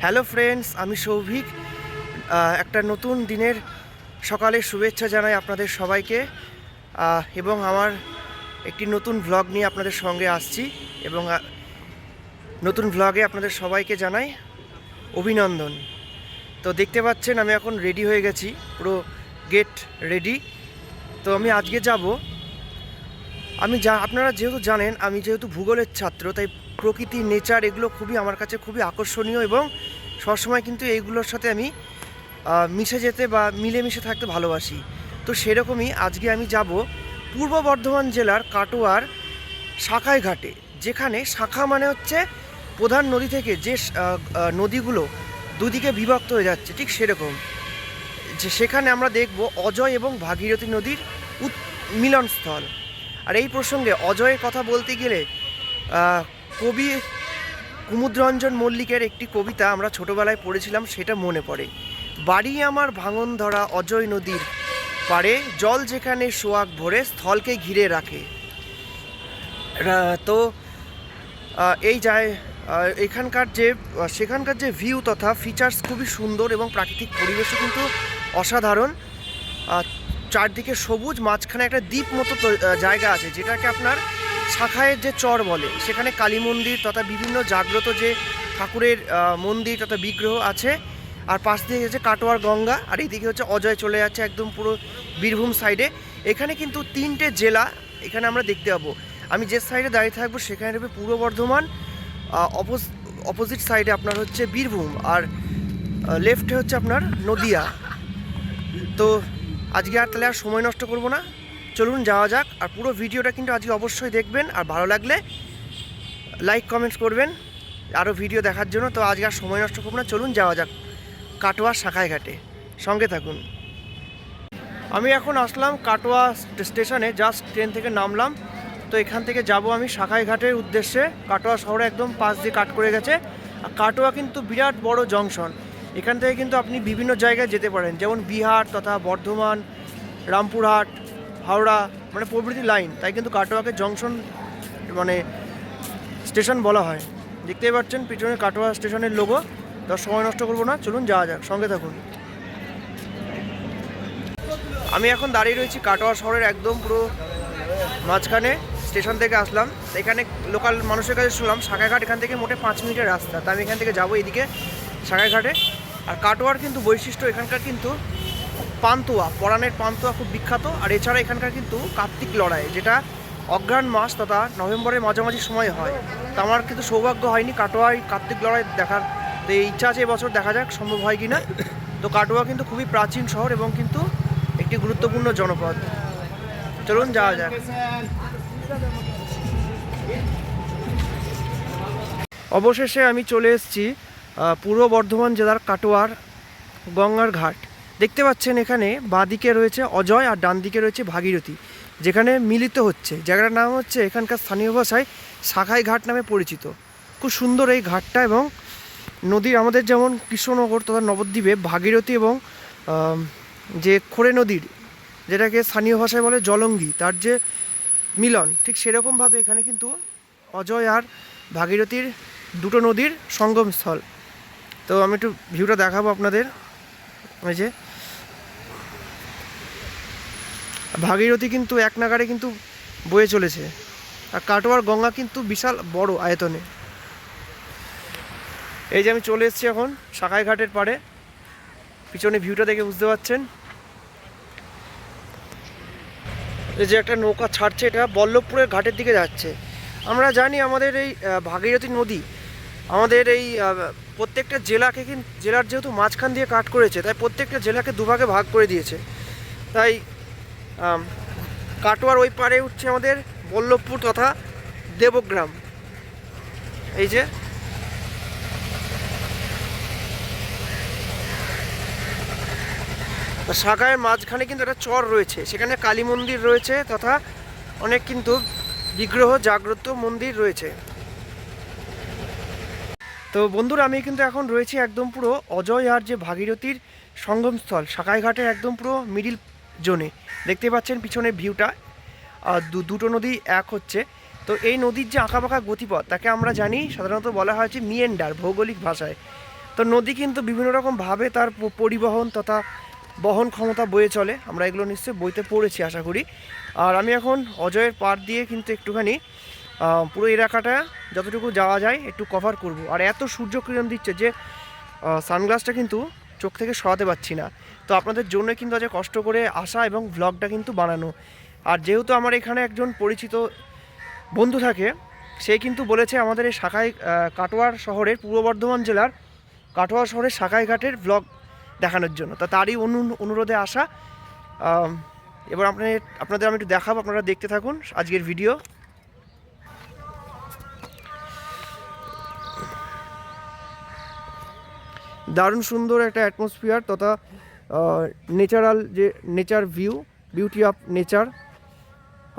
Hello friends, আমি সৌভিক। একটা নতুন দিনের সকালে শুভেচ্ছা জানাই আপনাদের সবাইকে। এবং আমার একটি নতুন ভ্লগ নিয়ে আপনাদের সঙ্গে আসছি এবং নতুন ভ্লগে আপনাদের সবাইকে জানাই অভিনন্দন। তো দেখতে পাচ্ছেন আমি এখন রেডি হয়ে গেছি, পুরো গেট রেডি। তো আমি আজকে যাব, আপনারা যেহেতু জানেন আমি যেহেতু ভূগোলের ছাত্র, তাই প্রকৃতি, নেচার এগুলো খুবই আমার কাছে খুবই আকর্ষণীয় এবং সবসময় কিন্তু এইগুলোর সাথে আমি মিশে যেতে বা মিলেমিশে থাকতে ভালোবাসি। তো সেরকমই আজকে আমি যাব পূর্ব বর্ধমান জেলার কাটোয়ার শাখায় ঘাটে, যেখানে শাখা মানে হচ্ছে প্রধান নদী থেকে যে নদীগুলো দুদিকে বিভক্ত হয়ে যাচ্ছে, ঠিক সেরকম যে সেখানে আমরা দেখব অজয় এবং ভাগীরথী নদীর মিলনস্থল। আর এই প্রসঙ্গে অজয়ের কথা বলতে গেলে কবি কুমুদরঞ্জন মল্লিকের একটি কবিতা আমরা ছোটোবেলায় পড়েছিলাম, সেটা মনে পড়ে। বাড়ি আমার ভাঙন ধরা অজয় নদীর পাড়ে, জল যেখানে সোয়াগ ভরে স্থলকে ঘিরে রাখে। তো এই যায় সেখানকার যে ভিউ তথা ফিচার্স খুবই সুন্দর এবং প্রাকৃতিক পরিবেশও কিন্তু অসাধারণ। চারদিকে সবুজ, মাঝখানে একটা দ্বীপ মতো জায়গা আছে, যেটাকে আপনার শাখায়ের যে চর বলে। সেখানে কালী মন্দির তথা বিভিন্ন জাগ্রত যে ঠাকুরের মন্দির তথা বিগ্রহ আছে। আর পাশ দিয়ে হচ্ছে কাটোয়ার গঙ্গা, আর এইদিকে হচ্ছে অজয় চলে যাচ্ছে একদম পুরো বীরভূম সাইডে। এখানে কিন্তু তিনটে জেলা এখানে আমরা দেখতে পাবো। আমি যে সাইডে দাঁড়িয়ে থাকবো সেখানে হবে পূর্ব বর্ধমান, অপোজিট সাইডে আপনার হচ্ছে বীরভূম, আর লেফটে হচ্ছে আপনার নদিয়া। তো আজকে আর তাহলে আর সময় নষ্ট করব না, চলুন যাওয়া যাক। আর পুরো ভিডিওটা কিন্তু আজকে অবশ্যই দেখবেন, আর ভালো লাগলে লাইক কমেন্টস করবেন আরও ভিডিও দেখার জন্য। তো আজকে আর সময় নষ্ট করব না, চলুন যাওয়া যাক কাটোয়া শাখায় ঘাটে, সঙ্গে থাকুন। আমি এখন আসলাম কাটোয়া স্টেশনে, জাস্ট ট্রেন থেকে নামলাম। তো এখান থেকে যাব আমি শাখায় ঘাটের উদ্দেশ্যে। কাটোয়া শহরে একদম পাশ দিয়ে কাট করে গেছে। আর কাটোয়া কিন্তু বিরাট বড় জংশন, এখান থেকে কিন্তু আপনি বিভিন্ন জায়গায় যেতে পারেন, যেমন বিহার তথা বর্ধমান, রামপুরহাট, হাওড়া, মানে প্রভৃতি লাইন। তাই কিন্তু কাটোয়াকে জংশন মানে স্টেশন বলা হয়। দেখতেই পাচ্ছেন পিছনে কাটোয়া স্টেশনের লোগো। তো সময় নষ্ট করবো না, চলুন যাওয়া যাক, সঙ্গে থাকুন। আমি এখন দাঁড়িয়ে রয়েছি কাটোয়া শহরের একদম পুরো মাঝখানে। স্টেশন থেকে আসলাম, এখানে লোকাল মানুষের কাছে শুনলাম শাখাঘাট এখান থেকে মোটে 5 মিনিটের রাস্তা। তা আমি এখান থেকে যাবো এইদিকে শাখাঘাটে। আর কাটোয়ার কিন্তু বৈশিষ্ট্য, এখানকার কিন্তু পান্তুয়া, পরাণের পান্তুয়া খুব বিখ্যাত। আর এছাড়া এখানকার কিন্তু কার্তিক লড়াই, যেটা অঘ্রাণ মাস তথা নভেম্বরের মাঝামাঝি সময় হয়। তা আমার কিন্তু সৌভাগ্য হয়নি কাটোয়ায় কার্তিক লড়াই দেখার। তো এই ইচ্ছা আছে এবছর, দেখা যাক সম্ভব হয় কি না। তো কাটোয়া কিন্তু খুবই প্রাচীন শহর এবং কিন্তু একটি গুরুত্বপূর্ণ জনপদ। চলুন যাওয়া যাক। অবশেষে আমি চলে এসেছি পূর্ব বর্ধমান জেলার কাটোয়ার গঙ্গার ঘাট। দেখতে পাচ্ছেন এখানে বাঁদিকে রয়েছে অজয় আর ডান দিকে রয়েছে ভাগীরথী, যেখানে মিলিত হচ্ছে। জায়গাটার নাম হচ্ছে এখানকার স্থানীয় ভাষায় শাখায় ঘাট নামে পরিচিত। খুব সুন্দর এই ঘাটটা। এবং নদীর আমাদের যেমন কৃষ্ণনগর তথা নবদ্বীপে ভাগীরথী এবং যে খোরে নদীর, যেটাকে স্থানীয় ভাষায় বলে জলঙ্গি, তার যে মিলন, ঠিক সেরকমভাবে এখানে কিন্তু অজয় আর ভাগীরথীর দুটো নদীর সঙ্গমস্থল। তো আমি একটু ভিউটা দেখাবো আপনাদের। এই যে ভাগীরথী কিন্তু এক নাগাড়ে কিন্তু বয়ে চলেছে, আর কাটোয়ার গঙ্গা কিন্তু বিশাল বড় আয়তনে। এই যে আমি চলে এসেছি এখন শাখায় ঘাটের পাড়ে, পিছনে ভিউটা দেখে বুঝতে পারছেন। এই যে একটা নৌকা ছাড়ছে, এটা বল্লভপুরের ঘাটের দিকে যাচ্ছে। আমরা জানি আমাদের এই ভাগীরথী নদী আমাদের এই প্রত্যেকটা জেলার যেহেতু মাঝখান দিয়ে কাট করেছে, তাই প্রত্যেকটা জেলাকে দুভাগে ভাগ করে দিয়েছে। তাই কাটোয়ার ওই পারে উঠছে আমাদের বল্লভপুর তথা দেবগ্রাম। এই যে শাখায়ের মাঝখানে কিন্তু একটা চর রয়েছে, সেখানে কালী মন্দির রয়েছে তথা অনেক কিন্তু বিগ্রহ জাগ্রত মন্দির রয়েছে। তো বন্ধুরা, আমি কিন্তু এখন রয়েছি একদম পুরো অজয় আর যে ভাগীরথীর সঙ্গমস্থল শাখায় ঘাটের একদম পুরো মিডিল জোনে। দেখতে পাচ্ছেন পিছনের ভিউটা, দুটো নদী এক হচ্ছে। তো এই নদীর যে আঁকাবাঁকা গতিপথ, তাকে আমরা জানি সাধারণত বলা হয় যে মিয়েন্ডার ভৌগোলিক ভাষায়। তো নদী কিন্তু বিভিন্ন রকমভাবে তার পরিবহন তথা বহন ক্ষমতা বয়ে চলে, আমরা এগুলো নিশ্চয়ই বইতে পড়েছি আশা করি। আর আমি এখন অজয়ের পাড় দিয়ে কিন্তু একটুখানি পুরো এলাকাটা যতটুকু যাওয়া যায় একটু কভার করব। আর এত সূর্যকিরণ দিচ্ছে যে সানগ্লাসটা কিন্তু চোখ থেকে সরাতে পারছি না। তো আপনাদের জন্য কিন্তু আজ কষ্ট করে আসা এবং ভ্লগটা কিন্তু বানানো। আর যেহেতু আমার এখানে একজন পরিচিত বন্ধু থাকে, সে কিন্তু বলেছে আমাদের এই শাখাই কাটোয়ার শহরের, পূর্ব বর্ধমান জেলার কাটোয়া শহরের শাখাইঘাটের ভ্লগ দেখানোর জন্য। তা তারই অনুরোধে আসা। এবার আপনাদের আমি একটু দেখাবো, আপনারা দেখতে থাকুন আজকের ভিডিও। দারুণ সুন্দর একটা অ্যাটমসফিয়ার তথা নেচারাল যে বিউটি অফ নেচার।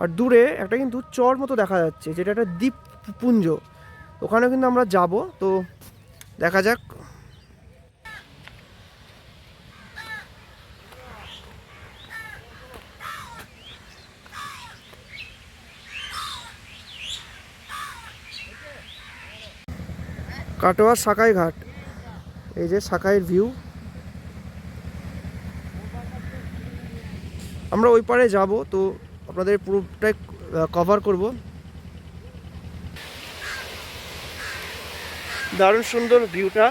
আর দূরে একটা কিন্তু চর মতো দেখা যাচ্ছে, যেটা একটা দ্বীপপুঞ্জ, ওখানেও কিন্তু আমরা যাব। তো দেখা যাক। কাটোয়ার শাখাইঘাট, এই যে শাখাইয়ের ভিউ। আমরা ওই পারে যাব, তো আপনাদের পুরোটাই কভার করব। দারুণ সুন্দর ভিউটা,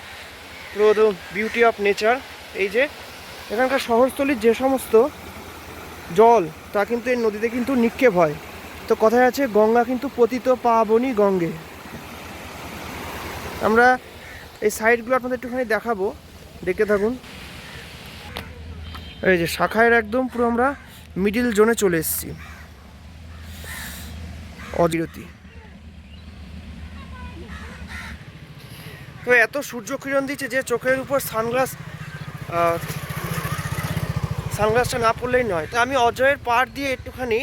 পুরো বিউটি অফ নেচার। এই যে এখানকার শহরস্থলীর যে সমস্ত জল, তা কিন্তু এই নদীতে কিন্তু নিক্ষেপ হয়। তো কথায় আছে, গঙ্গা কিন্তু পতিত পাবনী গঙ্গে। আমরা এই সাইডগুলো আপনাদের একটুখানি দেখাবো, দেখতে থাকুন। এই যে শাখায়ের একদম পুরো আমরা মিডিল জোনে চলে এসেছি। অবিরতি। তো এত সূর্যকিরণ দিচ্ছে যে চোখের উপর সানগ্লাসটা না পড়লেই নয়। তো আমি অজয়ের পাড় দিয়ে একটুখানি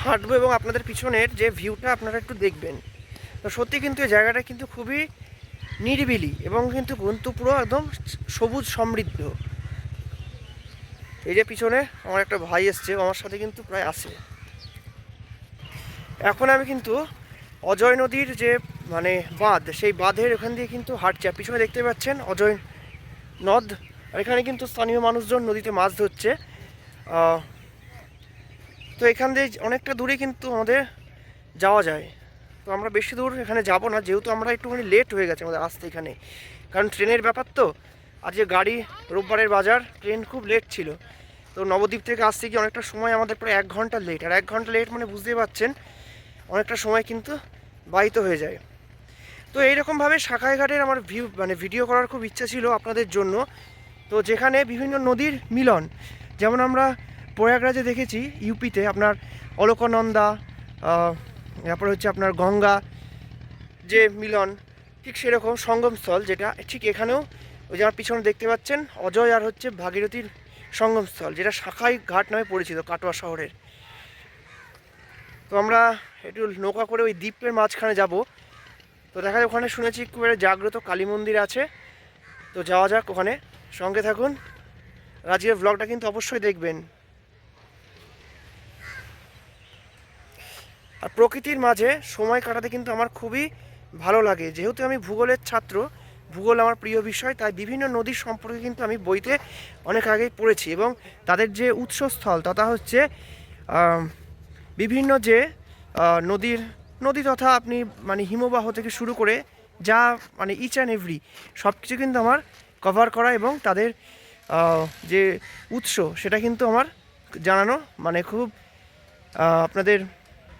হাঁটবো এবং আপনাদের পিছনের যে ভিউটা আপনারা একটু দেখবেন। তো সত্যি কিন্তু এই জায়গাটা কিন্তু খুবই নিরিবিলি এবং কিন্তু পুরো একদম সবুজ সমৃদ্ধ। এই যে পিছনে আমার একটা ভাই এসছে, আমার সাথে কিন্তু প্রায় আসে। এখন আমি কিন্তু অজয় নদীর যে বাঁধ, সেই বাঁধের ওখান দিয়ে কিন্তু হাঁটছি। আর পিছনে দেখতে পাচ্ছেন অজয় নদ। আর এখানে কিন্তু স্থানীয় মানুষজন নদীতে মাছ ধরছে। তো এখান দিয়ে অনেকটা দূরে কিন্তু আমাদের যাওয়া যায়। তো আমরা বেশি দূর এখানে যাব না, যেহেতু আমরা একটুখানি লেট হয়ে গেছে আমাদের আসতে এখানে, কারণ ট্রেনের ব্যাপার। তো আজকে গাড়ি, রোববারের বাজার, ট্রেন খুব লেট ছিল। তো নবদ্বীপ থেকে আসতে গিয়ে অনেকটা সময় আমাদের প্রায় 1 ঘন্টা লেট। আর 1 ঘন্টা লেট মানে বুঝতেই পারছেন অনেকটা সময় কিন্তু বাহিত হয়ে যায়। তো এইরকমভাবে শাখাইঘাটের আমার ভিডিও করার খুব ইচ্ছা ছিল আপনাদের জন্য। তো যেখানে বিভিন্ন নদীর মিলন, যেমন আমরা প্রয়াগরাজে দেখেছি, ইউপিতে আপনার অলকনন্দা, তারপরে হচ্ছে আপনার গঙ্গা যে মিলন, ঠিক সেরকম সঙ্গমস্থল, যেটা ঠিক এখানেও ওই যে আমার পিছনে দেখতে পাচ্ছেন অজয় আর হচ্ছে ভাগীরথীর সঙ্গমস্থল, যেটা শাখাইঘাট নামে পরিচিত কাটোয়া শহরের। তো আমরা একটু নৌকা করে ওই দ্বীপের মাঝখানে যাব। তো দেখা যায় ওখানে শুনেছি খুব একটা জাগ্রত কালী মন্দির আছে। তো যাওয়া যাক ওখানে, সঙ্গে থাকুন। আজকের ব্লগটা কিন্তু অবশ্যই দেখবেন। আর প্রকৃতির মাঝে সময় কাটাতে কিন্তু আমার খুবই ভালো লাগে। যেহেতু আমি ভূগোলের ছাত্র, ভূগোল আমার প্রিয় বিষয়, তাই বিভিন্ন নদীর সম্পর্কে কিন্তু আমি বইতে অনেক আগেই পড়েছি। এবং তাদের যে উৎসস্থল তথা হচ্ছে বিভিন্ন যে নদী তথা আপনি হিমবাহ থেকে শুরু করে যা ইচ অ্যান্ড এভরি সব কিছু কিন্তু আমার কভার করা এবং তাদের যে উৎস সেটা কিন্তু আমার জানানো, খুব আপনাদের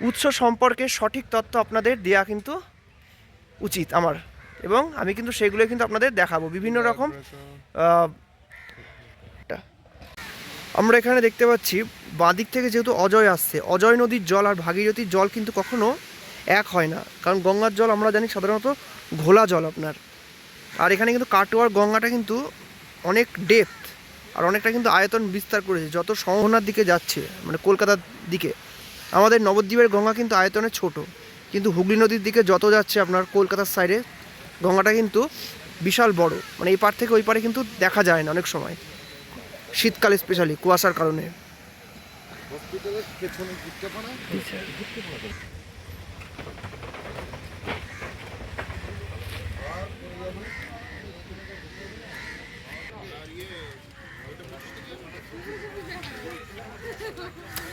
উৎস সম্পর্কে সঠিক তথ্য আপনাদের দেওয়া কিন্তু উচিত আমার। এবং আমি কিন্তু সেগুলো কিন্তু আপনাদের দেখাবো বিভিন্ন রকম। আমরা এখানে দেখতে পাচ্ছি বাঁদিক থেকে যেহেতু অজয় আসছে, অজয় নদীর জল আর ভাগীরথীর জল কিন্তু কখনো এক হয় না, কারণ গঙ্গার জল আমরা জানি সাধারণত ঘোলা জল আপনার। আর এখানে কিন্তু কাটোয়ার গঙ্গাটা কিন্তু অনেক ডেপথ আর অনেকটা কিন্তু আয়তন বিস্তার করেছে, যত সম্ভাবনার দিকে যাচ্ছে কলকাতার দিকে। আমাদের নবদ্বীপের গঙ্গা কিন্তু আয়তনে ছোট, কিন্তু হুগলি নদীর দিকে যত যাচ্ছে আপনার কলকাতার সাইডে গঙ্গাটা কিন্তু বিশাল বড়। এই পার থেকে ওই পারে কিন্তু দেখা যায় না অনেক সময়, শীতকালে স্পেশালি কুয়াশার কারণে।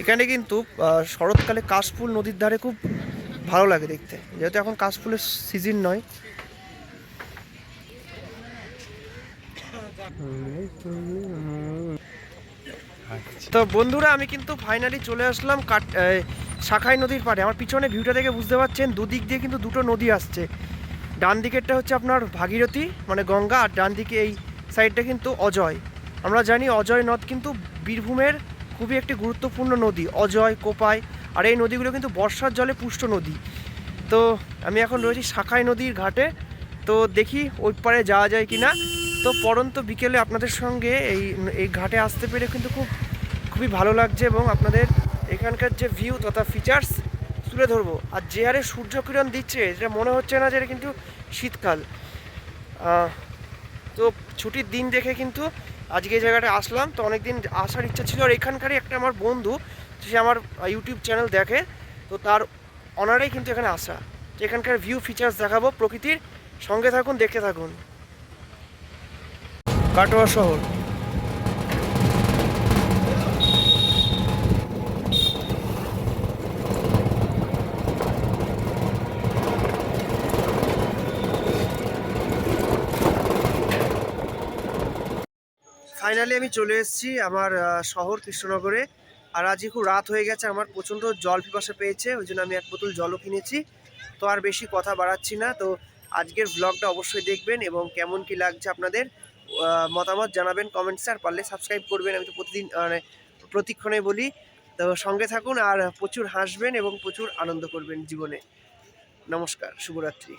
এখানে কিন্তু শরৎকালে কাশফুল নদীর ধারে খুব ভালো লাগে দেখতে, যেহেতু এখন কাশফুলের সিজন নয়। তো বন্ধুরা, আমি কিন্তু ফাইনালি চলে আসলাম শাখাই নদীর পাড়ে। আমার পিছনে ভিউটা দেখে বুঝতে পারছেন দুদিক দিয়ে কিন্তু দুটো নদী আসছে। ডান দিকেরটা হচ্ছে আপনার ভাগীরথী মানে গঙ্গা, আর ডান দিকে এই সাইডটা কিন্তু অজয়। আমরা জানি অজয় নদ কিন্তু বীরভূমের খুবই একটি গুরুত্বপূর্ণ নদী, অজয়, কোপাই। আর এই নদীগুলো কিন্তু বর্ষার জলে পুষ্ট নদী। তো আমি এখন রয়েছি শাখাই নদীর ঘাটে, তো দেখি ওই পারে যাওয়া যায় কি না। তো পরন্ত বিকেলে আপনাদের সঙ্গে এই ঘাটে আসতে পেরে কিন্তু খুবই ভালো লাগছে, এবং আপনাদের এখানকার যে ভিউ তথা ফিচার্স তুলে ধরবো। আর যে হারে সূর্যকিরণ দিচ্ছে, যেটা মনে হচ্ছে না যে এটা কিন্তু শীতকাল। তো ছুটির দিন দেখে কিন্তু আজকে এই জায়গাটা আসলাম। তো অনেক দিন আসার ইচ্ছা ছিল, আর এখানকারই একটা আমার বন্ধু, সে আমার ইউটিউব চ্যানেল দেখে, তো তার অনারেই কিন্তু এখানে আসা। তো এখানকার ভিউ ফিচার্স দেখাবো প্রকৃতির, সঙ্গে থাকুন, দেখতে থাকুন। কাটোয়া শহর। ফাইনালি আমি চলে এসেছি আমার শহর কৃষ্ণনগরে। আর আজকে খুব রাত হয়ে গেছে, আমার প্রচণ্ড জল পিপাসা পেয়েছে, ওই জন্য আমি এক বোতল জলও কিনেছি। তো আর বেশি কথা বাড়াচ্ছি না। তো আজকের ব্লগটা অবশ্যই দেখবেন, এবং কেমন কি লাগছে আপনাদের মতামত জানাবেন কমেন্টসে। আর পারলে সাবস্ক্রাইব করবেন, আমি তো প্রতিদিন মানে প্রতিক্ষণে বলি। তো সঙ্গে থাকুন, আর প্রচুর হাসবেন এবং প্রচুর আনন্দ করবেন জীবনে। নমস্কার, শুভরাত্রি।